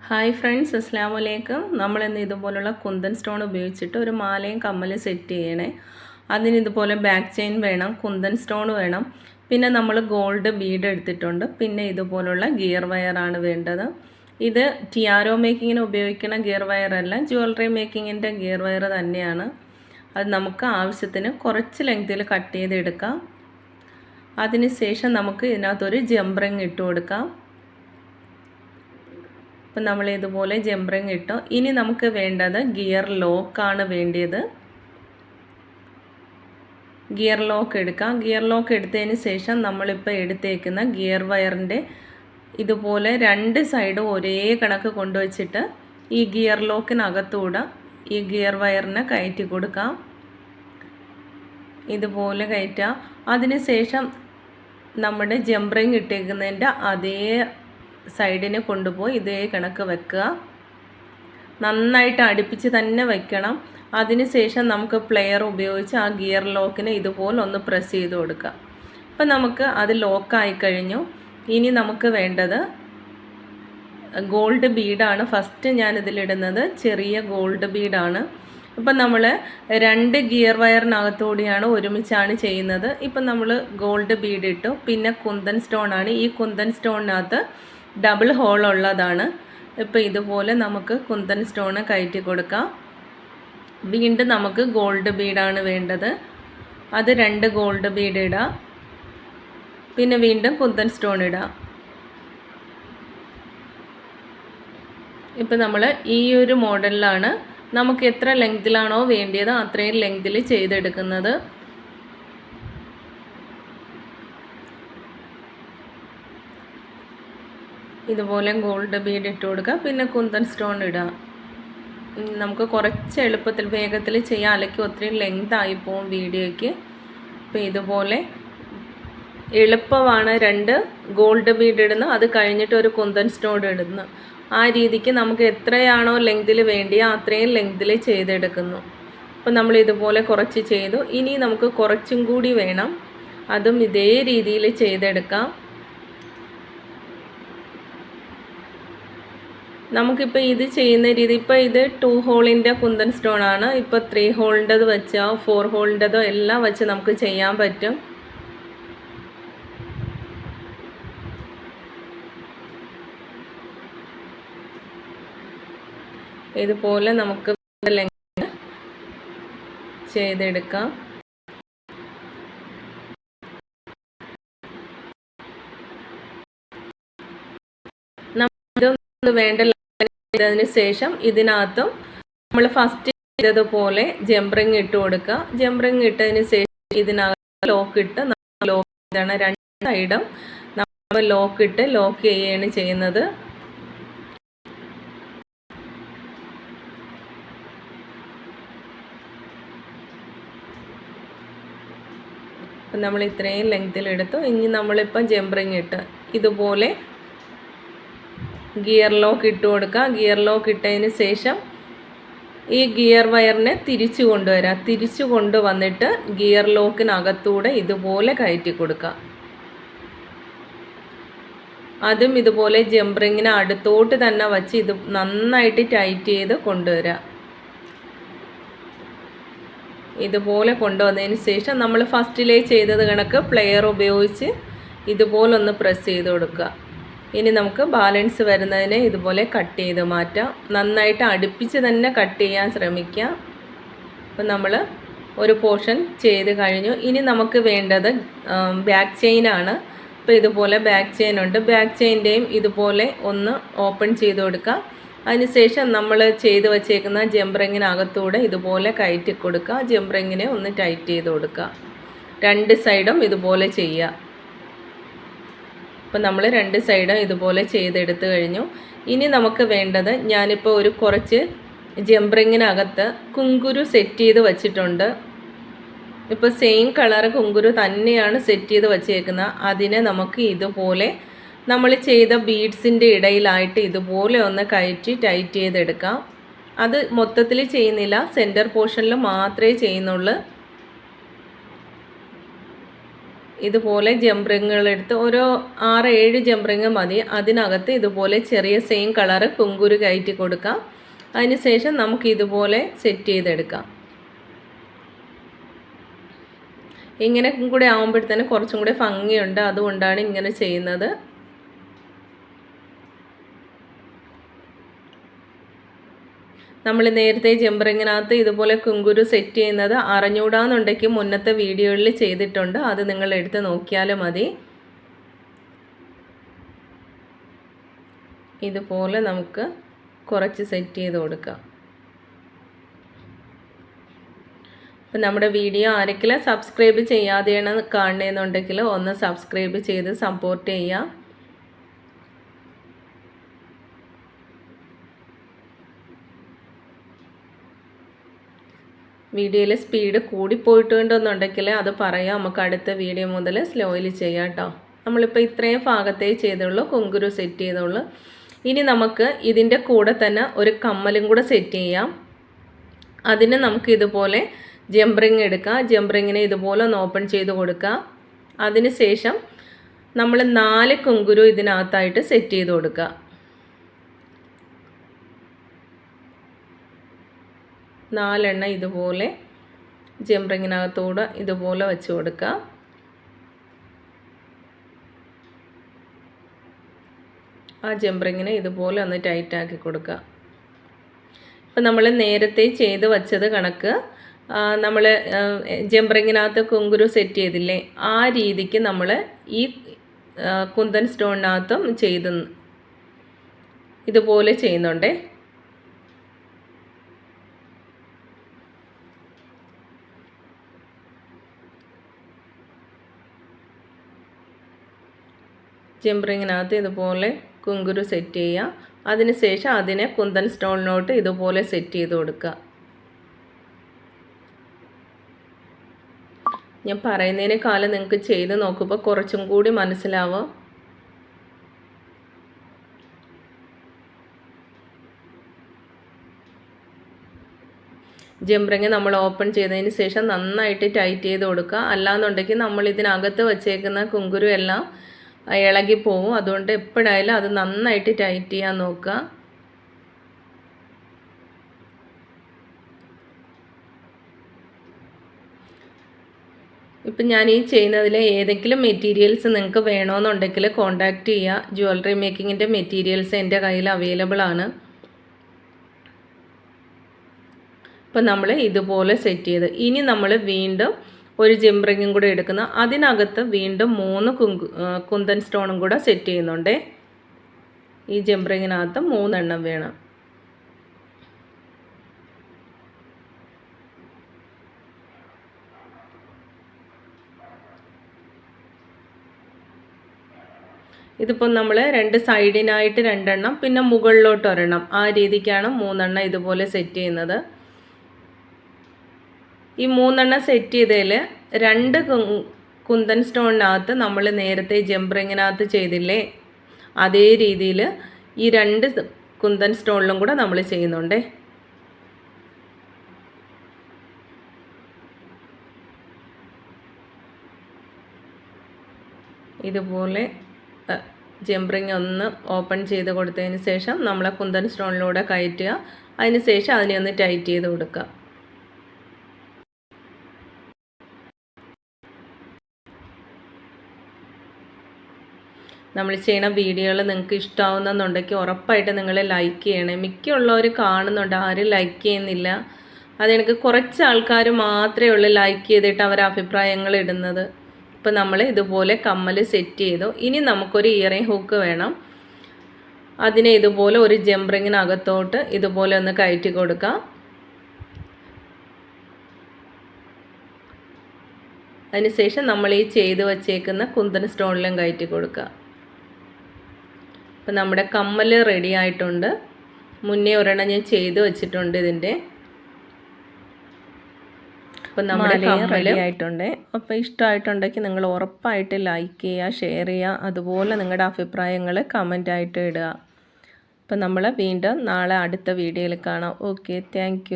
Hi friends, അസ്സലാമു അലൈക്കും. നമ്മളിന്ന് ഇതുപോലുള്ള കുന്തൻ സ്റ്റോൺ ഉപയോഗിച്ചിട്ട് ഒരു മാലയും കമ്മലും സെറ്റ് ചെയ്യണേ. അതിന് ഇതുപോലെ ബാക്ക് ചെയിൻ വേണം, കുന്തൻ സ്റ്റോൺ വേണം, പിന്നെ നമ്മൾ ഗോൾഡ് ബീഡ് എടുത്തിട്ടുണ്ട്, പിന്നെ ഇതുപോലുള്ള ഗിയർ വയറാണ് വേണ്ടത്. ഇത് ടിയാരോ മേക്കിങ്ങിന് ഉപയോഗിക്കുന്ന ഗിയർ വയറല്ല, ജ്വല്ലറി മേക്കിങ്ങിൻ്റെ ഗിയർ വയർ തന്നെയാണ്. അത് നമുക്ക് ആവശ്യത്തിന് കുറച്ച് ലെങ്തിൽ കട്ട് ചെയ്തെടുക്കാം. അതിന് ശേഷം നമുക്ക് ഇതിനകത്തൊരു ജംപറിങ് ഇട്ട് കൊടുക്കാം. അപ്പം നമ്മൾ ഇതുപോലെ ജംപറിങ് ഇട്ടു. ഇനി നമുക്ക് വേണ്ടത് ഗിയർ ലോക്കാണ് വേണ്ടത്. ഗിയർ ലോക്ക് എടുക്കാം. ഗിയർ ലോക്ക് എടുത്തതിന് ശേഷം നമ്മളിപ്പോൾ എടുത്തേക്കുന്ന ഗിയർ വയറിൻ്റെ ഇതുപോലെ രണ്ട് സൈഡും ഒരേ കണക്ക് കൊണ്ടുവച്ചിട്ട് ഈ ഗിയർ ലോക്കിനകത്തൂടെ ഈ ഗിയർ വയറിനെ കയറ്റി കൊടുക്കാം. ഇതുപോലെ കയറ്റുക. അതിന് ശേഷം നമ്മുടെ ജംപറിങ് ഇട്ടേക്കുന്നതിൻ്റെ അതേ സൈഡിന് കൊണ്ടുപോയി ഇതേ കണക്ക് വെക്കുക. നന്നായിട്ട് അടുപ്പിച്ച് തന്നെ വയ്ക്കണം. അതിനുശേഷം നമുക്ക് പ്ലെയർ ഉപയോഗിച്ച് ആ ഗിയർ ലോക്കിന് ഇതുപോലെ ഒന്ന് പ്രസ് ചെയ്ത് കൊടുക്കുക. അപ്പം നമുക്ക് അത് ലോക്കായി കഴിഞ്ഞു. ഇനി നമുക്ക് വേണ്ടത് ഗോൾഡ് ബീഡാണ്. ഫസ്റ്റ് ഞാനിതിലിടുന്നത് ചെറിയ ഗോൾഡ് ബീഡാണ്. ഇപ്പം നമ്മൾ രണ്ട് ഗിയർ വയറിനകത്തുകൂടിയാണ് ഒരുമിച്ചാണ് ചെയ്യുന്നത്. ഇപ്പം നമ്മൾ ഗോൾഡ് ബീഡ് ഇട്ടു. പിന്നെ കുന്തൻ സ്റ്റോണാണ്. ഈ കുന്തൻ സ്റ്റോണിനകത്ത് ഡബിൾ ഹോൾ ഉള്ളതാണ്. ഇപ്പോൾ ഇതുപോലെ നമുക്ക് കുന്തൻ സ്റ്റോൺ കയറ്റി കൊടുക്കാം. വീണ്ടും നമുക്ക് ഗോൾഡ് ബീഡാണ് വേണ്ടത്. അത് രണ്ട് ഗോൾഡ് ബീഡ് ഇടാം. പിന്നെ വീണ്ടും കുന്തൻ സ്റ്റോൺ ഇടാം. ഇപ്പോൾ നമ്മൾ ഈ ഒരു മോഡലിലാണ് നമുക്ക് എത്ര ലെങ്തിലാണോ വേണ്ടിയത് അത്രയും ലെങ്തിൽ ചെയ്തെടുക്കുന്നത്. ഇതുപോലെ ഗോൾഡ് ബീഡ് ഇട്ട് കൊടുക്കുക. പിന്നെ കുന്തൻ സ്റ്റോൺ ഇടുക. നമുക്ക് കുറച്ച് എളുപ്പത്തിൽ വേഗത്തിൽ ചെയ്യാം, അല്ലെങ്കിൽ ഒത്തിരി ലെങ്ത് ആയിപ്പോവും വീഡിയോയ്ക്ക്. അപ്പോൾ ഇതുപോലെ എളുപ്പമാണ്. രണ്ട് ഗോൾഡ് ബീഡ് ഇടുന്നു, അത് കഴിഞ്ഞിട്ട് ഒരു കുന്തൻ സ്റ്റോൺ ഇടുന്നു. ആ രീതിക്ക് നമുക്ക് എത്രയാണോ ലെങ്തിൽ വേണ്ടിയ അത്രയും ലെങ്തിൽ ചെയ്തെടുക്കുന്നു. അപ്പോൾ നമ്മൾ ഇതുപോലെ കുറച്ച് ചെയ്തു. ഇനി നമുക്ക് കുറച്ചും കൂടി വേണം. അതും ഇതേ രീതിയിൽ ചെയ്തെടുക്കാം. നമുക്കിപ്പോൾ ഇത് ചെയ്യുന്ന രീതി, ഇപ്പോൾ ഇത് 2 ഹോളിൻ്റെ കുന്തൻ സ്റ്റോൺ ആണ്. ഇപ്പോൾ 3 ഹോളിൻ്റെത് വെച്ചോ 4 ഹോളിൻ്റെതോ എല്ലാം വെച്ച് നമുക്ക് ചെയ്യാൻ പറ്റും. ഇതുപോലെ നമുക്ക് ചെയ്തെടുക്കാം. വേണ്ട ചെയ്തതിന് ശേഷം ഇതിനകത്തും നമ്മൾ ഫസ്റ്റ് ചെയ്തതുപോലെ ജംപറിങ് ഇട്ട് കൊടുക്കുക. ജംപറിങ് ഇട്ടതിന് ശേഷം ഇതിനകത്ത് ലോക്ക് ഇട്ട് ലോക്ക് ചെയ്താണ്. രണ്ട് സൈഡും നമ്മൾ ലോക്ക് ഇട്ട് ലോക്ക് ചെയ്യുകയാണ് ചെയ്യുന്നത്. അപ്പം നമ്മൾ ഇത്രയും ലെങ്തിലെടുത്തു. ഇനി നമ്മളിപ്പം ജംപറിങ് ഇട്ട് ഇതുപോലെ ഗിയർ ലോക്ക് ഇട്ട് കൊടുക്കുക. ഗിയർ ലോക്ക് ഇട്ടതിന് ശേഷം ഈ ഗിയർ വയറിനെ തിരിച്ചു കൊണ്ടുവരാം. തിരിച്ചു കൊണ്ടുവന്നിട്ട് ഗിയർ ലോക്കിനകത്തൂടെ ഇതുപോലെ കയറ്റി കൊടുക്കുക. അതും ഇതുപോലെ ജംപറിങ്ങിന് അടുത്തോട്ട് തന്നെ വച്ച് ഇത് നന്നായിട്ട് ടൈറ്റ് ചെയ്ത് കൊണ്ടുവരാം. ഇതുപോലെ കൊണ്ടുവന്നതിന് ശേഷം നമ്മൾ ഫസ്റ്റിലേ ചെയ്തത് കണക്ക് പ്ലെയർ ഉപയോഗിച്ച് ഇതുപോലൊന്ന് പ്രസ് ചെയ്ത് കൊടുക്കുക. ഇനി നമുക്ക് ബാലൻസ് വരുന്നതിനെ ഇതുപോലെ കട്ട് ചെയ്ത് മാറ്റാം. നന്നായിട്ട് അടുപ്പിച്ച് തന്നെ കട്ട് ചെയ്യാൻ ശ്രമിക്കുക. അപ്പം നമ്മൾ ഒരു പോർഷൻ ചെയ്ത് കഴിഞ്ഞു. ഇനി നമുക്ക് വേണ്ടത് ബാക്ക് ചെയിനാണ്. അപ്പോൾ ഇതുപോലെ ബാക്ക് ചെയിൻ ഉണ്ട്. ബാക്ക് ചെയിൻ്റെയും ഇതുപോലെ ഒന്ന് ഓപ്പൺ ചെയ്ത് കൊടുക്കുക. അതിനുശേഷം നമ്മൾ ചെയ്ത് വച്ചേക്കുന്ന ജംപറിങ്ങിനകത്തൂടെ ഇതുപോലെ കയറ്റി കൊടുക്കുക. ജംപറിങ്ങിനെ ഒന്ന് ടൈറ്റ് ചെയ്ത് കൊടുക്കുക. രണ്ട് സൈഡും ഇതുപോലെ ചെയ്യുക. അപ്പോൾ നമ്മൾ രണ്ട് സൈഡും ഇതുപോലെ ചെയ്തെടുത്ത് കഴിഞ്ഞു. ഇനി നമുക്ക് വേണ്ടത്, ഞാനിപ്പോൾ ഒരു കുറച്ച് ജംപറിങ്ങിനകത്ത് കുങ്കുരു സെറ്റ് ചെയ്ത് വച്ചിട്ടുണ്ട്. ഇപ്പോൾ സെയിം കളർ കുങ്കുരു തന്നെയാണ് സെറ്റ് ചെയ്ത് വച്ചേക്കുന്നത്. അതിനെ നമുക്ക് ഇതുപോലെ നമ്മൾ ചെയ്ത ബീഡ്സിൻ്റെ ഇടയിലായിട്ട് ഇതുപോലെ ഒന്ന് കയറ്റി ടൈറ്റ് ചെയ്തെടുക്കാം. അത് മൊത്തത്തിൽ ചെയ്യുന്നില്ല, സെൻറ്റർ പോർഷനിൽ മാത്രമേ ചെയ്യുന്നുള്ളൂ. ഇതുപോലെ ജംറിങ്ങുകളെടുത്ത് ഓരോ 6-7 ജംറിങ് മതി. അതിനകത്ത് ഇതുപോലെ ചെറിയ സെയിം കളറ് കുങ്കുരു കയറ്റി കൊടുക്കാം. അതിന് ശേഷം നമുക്ക് ഇതുപോലെ സെറ്റ് ചെയ്തെടുക്കാം. ഇങ്ങനെ കൂടെ ആകുമ്പോഴത്തേന് കുറച്ചും കൂടെ ഭംഗിയുണ്ട്, അതുകൊണ്ടാണ് ഇങ്ങനെ ചെയ്യുന്നത്. നമ്മൾ നേരത്തെ ജംറിങ്ങിനകത്ത് ഇതുപോലെ കുങ്കുരു സെറ്റ് ചെയ്യുന്നത് അറിഞ്ഞൂടാന്നുണ്ടെങ്കിൽ മുന്നത്തെ വീഡിയോയിൽ ചെയ്തിട്ടുണ്ട്, അത് നിങ്ങൾ എടുത്ത് നോക്കിയാലും മതി. ഇതുപോലെ നമുക്ക് കുറച്ച് സെറ്റ് ചെയ്ത് കൊടുക്കാം. അപ്പം നമ്മുടെ വീഡിയോ ആരെങ്കിലും സബ്സ്ക്രൈബ് ചെയ്യാതെയാണ് കാണുന്നതെന്നുണ്ടെങ്കിൽ ഒന്ന് സബ്സ്ക്രൈബ് ചെയ്ത് സപ്പോർട്ട് ചെയ്യുക. വീഡിയോയിൽ സ്പീഡ് കൂടിപ്പോയിട്ടുണ്ടെന്നുണ്ടെങ്കിൽ അത് പറയാം, നമുക്ക് അടുത്ത വീഡിയോ മുതൽ സ്ലോയിൽ ചെയ്യാം കേട്ടോ. നമ്മളിപ്പോൾ ഇത്രയും ഭാഗത്തേ ചെയ്തുള്ളൂ, കുങ്കുരു സെറ്റ് ചെയ്തുള്ളൂ. ഇനി നമുക്ക് ഇതിൻ്റെ കൂടെ തന്നെ ഒരു കമ്മലും കൂടെ സെറ്റ് ചെയ്യാം. അതിന് നമുക്ക് ഇതുപോലെ ജംറിങ് എടുക്കാം. ജംറിങ്ങിനെ ഇതുപോലെ ഒന്ന് ഓപ്പൺ ചെയ്ത് കൊടുക്കാം. അതിന് ശേഷം നമ്മൾ 4 കുങ്കുരു ഇതിനകത്തായിട്ട് സെറ്റ് ചെയ്ത് കൊടുക്കുക. 4 എണ്ണം ഇതുപോലെ ജംറിങ്ങിനകത്തൂടെ ഇതുപോലെ വെച്ച് കൊടുക്കുക. ആ ജംറിങ്ങിനെ ഇതുപോലെ ഒന്ന് ടൈറ്റാക്കി കൊടുക്കുക. ഇപ്പം നമ്മൾ നേരത്തെ ചെയ്ത് വച്ചത് കണക്ക് നമ്മൾ ജംറിങ്ങിനകത്ത് കുങ്കുരു സെറ്റ് ചെയ്തില്ലേ, ആ രീതിക്ക് നമ്മൾ ഈ കുന്തൻ സ്റ്റോണിനകത്തും ചെയ്ത് ഇതുപോലെ ചെയ്യുന്നുണ്ടേ. ജംറിങ്ങിനകത്ത് ഇതുപോലെ കുങ്കുരു സെറ്റ് ചെയ്യുക. അതിനുശേഷം അതിനെ കുന്തൻ സ്റ്റോണിലോട്ട് ഇതുപോലെ സെറ്റ് ചെയ്ത് കൊടുക്കുക. ഞാൻ പറയുന്നതിനേക്കാളും നിങ്ങൾക്ക് ചെയ്ത് നോക്കുമ്പോൾ കുറച്ചും കൂടി മനസ്സിലാവും. ജംറിങ് നമ്മൾ ഓപ്പൺ ചെയ്തതിന് ശേഷം നന്നായിട്ട് ടൈറ്റ് ചെയ്ത് കൊടുക്കുക. അല്ലാന്നുണ്ടെങ്കിൽ നമ്മൾ ഇതിനകത്ത് വച്ചേക്കുന്ന കുങ്കുരു എല്ലാം ഇളകിപ്പോവും. അതുകൊണ്ട് എപ്പോഴായാലും അത് നന്നായിട്ട് ടൈറ്റ് ചെയ്യാൻ നോക്കുക. ഇപ്പം ഞാൻ ഈ ചെയ്യുന്നതിൽ ഏതെങ്കിലും മെറ്റീരിയൽസ് നിങ്ങൾക്ക് വേണമെന്നുണ്ടെങ്കിൽ കോൺടാക്റ്റ് ചെയ്യുക. ജ്വല്ലറി മേക്കിങ്ങിൻ്റെ മെറ്റീരിയൽസ് എൻ്റെ കയ്യിൽ അവൈലബിൾ ആണ്. ഇപ്പം നമ്മൾ ഇതുപോലെ സെറ്റ് ചെയ്ത് ഇനി നമ്മൾ വീണ്ടും ഒരു ജംറിങ്ങും കൂടെ എടുക്കുന്ന, അതിനകത്ത് വീണ്ടും 3 കുന്തൻ സ്റ്റോണും കൂടെ സെറ്റ് ചെയ്യുന്നുണ്ട്. ഈ ജംറിങ്ങിനകത്ത് 3 എണ്ണം വേണം. ഇതിപ്പോൾ നമ്മൾ 2 സൈഡിനായിട്ട് 2 എണ്ണം, പിന്നെ മുകളിലോട്ട് ഒരെണ്ണം, ആ രീതിക്കാണ് 3 എണ്ണം ഇതുപോലെ സെറ്റ് ചെയ്യുന്നത്. ഈ 3 എണ്ണം സെറ്റ് ചെയ്തതിൽ 2 കുന്തൻ സ്റ്റോണിനകത്ത് നമ്മൾ നേരത്തെ ജംറിങ്ങിനകത്ത് ചെയ്തില്ലേ, അതേ രീതിയിൽ ഈ 2 കുന്തൻ സ്റ്റോണിലും കൂടെ നമ്മൾ ചെയ്യുന്നുണ്ട്. ഇതുപോലെ ജംറിങ് ഒന്ന് ഓപ്പൺ ചെയ്ത് കൊടുത്തതിന് ശേഷം നമ്മളെ കുന്തൻ സ്റ്റോണിലൂടെ കയറ്റുക. അതിന് ശേഷം അതിനെ ഒന്ന് ടൈറ്റ് ചെയ്ത് കൊടുക്കുക. നമ്മൾ ചെയ്യുന്ന വീഡിയോകൾ നിങ്ങൾക്ക് ഇഷ്ടമാവുന്നുണ്ടെങ്കിൽ ഉറപ്പായിട്ട് നിങ്ങൾ ലൈക്ക് ചെയ്യണേ. മിക്കുള്ളവർ കാണുന്നുണ്ട്, ആരും ലൈക്ക് ചെയ്യുന്നില്ല. അതെനിക്ക് കുറച്ച് ആൾക്കാർ മാത്രമേ ഉള്ളൂ ലൈക്ക് ചെയ്തിട്ട് അവരെ അഭിപ്രായങ്ങൾ ഇടുന്നത്. ഇപ്പം നമ്മൾ ഇതുപോലെ കമ്മൽ സെറ്റ് ചെയ്തു. ഇനി നമുക്കൊരു ഇയറിംഗ് ഹൂക്ക് വേണം. അതിനെ ഇതുപോലെ ഒരു ജംറിങ്ങിനകത്തോട്ട് ഇതുപോലെ ഒന്ന് കയറ്റി കൊടുക്കാം. അതിനുശേഷം നമ്മൾ ഈ ചെയ്ത് വച്ചേക്കുന്ന കുന്തൻ സ്റ്റോണിലും കയറ്റി കൊടുക്കുക. അപ്പം നമ്മുടെ കമ്മൽ റെഡി ആയിട്ടുണ്ട്. മുന്നേ ഒരെണ്ണം ഞാൻ ചെയ്ത് വെച്ചിട്ടുണ്ട് ഇതിൻ്റെ. അപ്പം നമ്മുടെ കമ്മൽ ആയിട്ടുണ്ട്. അപ്പോൾ ഇഷ്ടമായിട്ടുണ്ടെങ്കിൽ നിങ്ങൾ ഉറപ്പായിട്ട് ലൈക്ക് ചെയ്യുക, ഷെയർ ചെയ്യുക, അതുപോലെ നിങ്ങളുടെ അഭിപ്രായങ്ങൾ കമൻ്റായിട്ട് ഇടുക. അപ്പം നമ്മൾ വീണ്ടും നാളെ അടുത്ത വീഡിയോയിൽ കാണാം. Okay, thank